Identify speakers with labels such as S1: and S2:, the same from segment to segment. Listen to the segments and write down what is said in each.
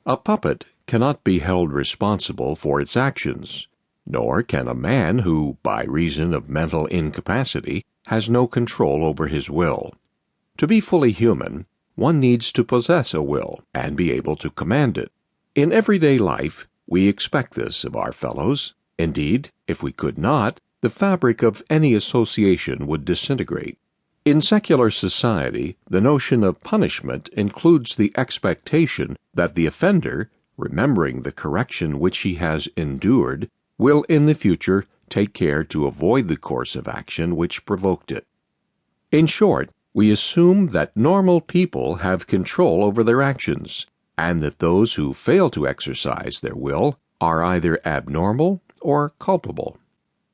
S1: A puppet cannot be held responsible for its actions, nor can a man who, by reason of mental incapacity, has no control over his will. To be fully human, one needs to possess a will and be able to command it. In everyday life, we expect this of our fellows. Indeed, if we could not, the fabric of any association would disintegrate. In secular society, the notion of punishment includes the expectation that the offender, remembering the correction which he has endured, will in the future take care to avoid the course of action which provoked it. In short, we assume that normal people have control over their actions, and that those who fail to exercise their will are either abnormal or culpable.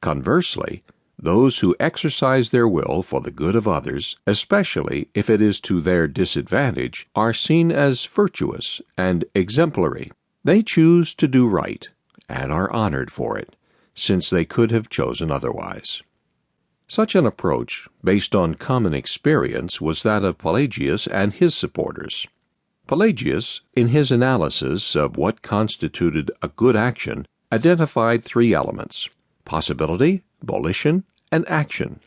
S1: Conversely, those who exercise their will for the good of others, especially if it is to their disadvantage, are seen as virtuous and exemplary. They choose to do right, and are honored for it, since they could have chosen otherwise. Such an approach, based on common experience, was that of Pelagius and his supporters. Pelagius, in his analysis of what constituted a good action, identified three elements: possibility, volition, and action.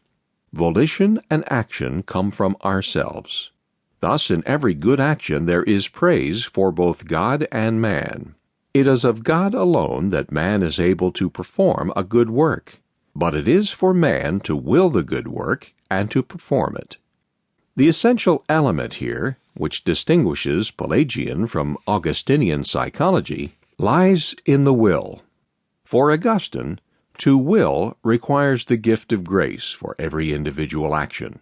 S1: Volition and action come from ourselves. Thus, in every good action there is praise for both God and man. It is of God alone that man is able to perform a good work, but it is for man to will the good work and to perform it. The essential element here, which distinguishes Pelagian from Augustinian psychology, lies in the will. For Augustine, to will requires the gift of grace for every individual action.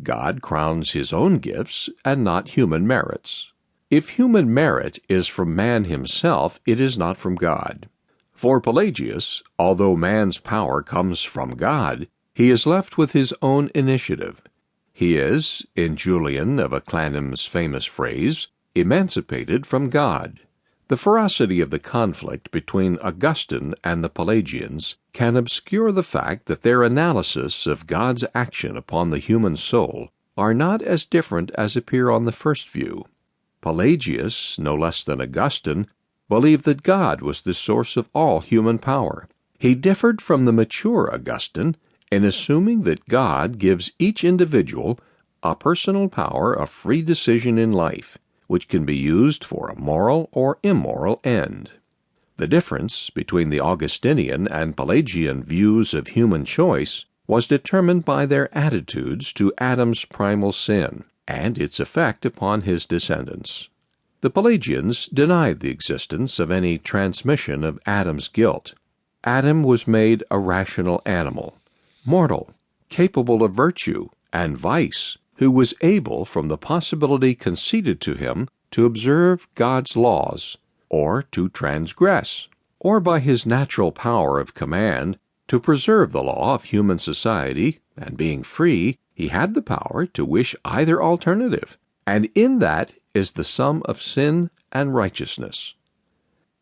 S1: God crowns his own gifts and not human merits. If human merit is from man himself, it is not from God. For Pelagius, although man's power comes from God, he is left with his own initiative. He is, in Julian of Eclanum's famous phrase, emancipated from God. The ferocity of the conflict between Augustine and the Pelagians can obscure the fact that their analysis of God's action upon the human soul are not as different as appear on the first view. Pelagius, no less than Augustine, believed that God was the source of all human power. He differed from the mature Augustine in assuming that God gives each individual a personal power of free decision in life, which can be used for a moral or immoral end. The difference between the Augustinian and Pelagian views of human choice was determined by their attitudes to Adam's primal sin and its effect upon his descendants. The Pelagians denied the existence of any transmission of Adam's guilt. Adam was made a rational animal, mortal, capable of virtue and vice, who was able, from the possibility conceded to him, to observe God's laws, or to transgress, or by his natural power of command, to preserve the law of human society, and being free, he had the power to wish either alternative, and in that is the sum of sin and righteousness.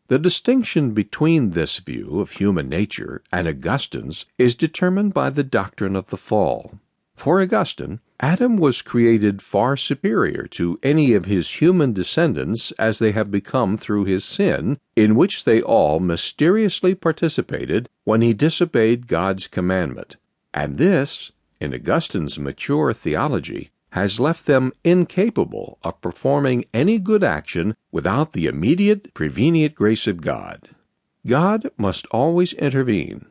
S1: The distinction between this view of human nature and Augustine's is determined by the doctrine of the fall. For Augustine, Adam was created far superior to any of his human descendants as they have become through his sin, in which they all mysteriously participated when he disobeyed God's commandment. And this, in Augustine's mature theology, has left them incapable of performing any good action without the immediate, prevenient grace of God. God must always intervene.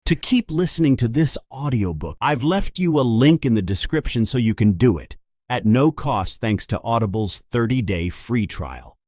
S2: To keep listening to this audiobook, I've left you a link in the description so you can do it, at no cost thanks to Audible's 30-day free trial.